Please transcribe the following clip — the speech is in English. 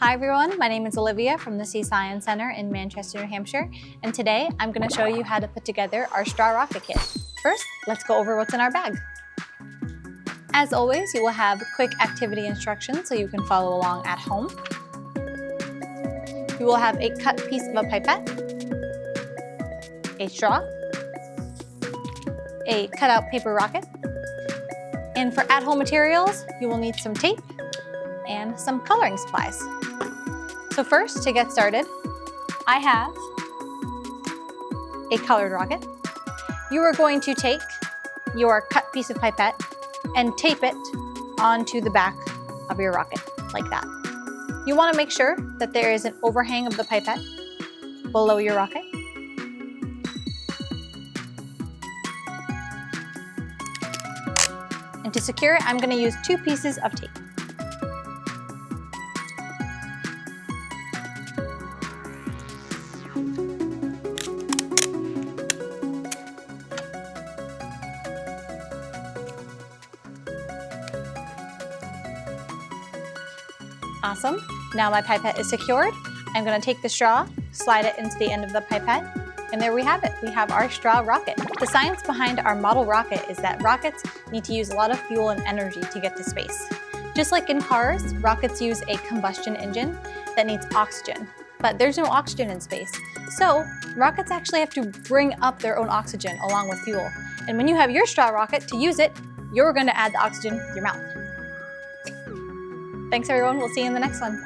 Hi everyone, my name is Olivia from the Sea Science Center in Manchester, New Hampshire, and today I'm going to show you how to put together our straw rocket kit. First, let's go over what's in our bag. As always, you will have quick activity instructions so you can follow along at home. You will have a cut piece of a pipette, a straw, a cutout paper rocket, and for at-home materials, you will need some tape and some coloring supplies. So first, to get started, I have a colored rocket. You are going to take your cut piece of pipette and tape it onto the back of your rocket, like that. You want to make sure that there is an overhang of the pipette below your rocket. And to secure it, I'm going to use 2 pieces of tape. Awesome. Now my pipette is secured. I'm going to take the straw, slide it into the end of the pipette, and there we have it. We have our straw rocket. The science behind our model rocket is that rockets need to use a lot of fuel and energy to get to space. Just like in cars, rockets use a combustion engine that needs oxygen, but there's no oxygen in space. So rockets actually have to bring up their own oxygen along with fuel. And when you have your straw rocket, to use it, you're going to add the oxygen with your mouth. Thanks everyone, we'll see you in the next one.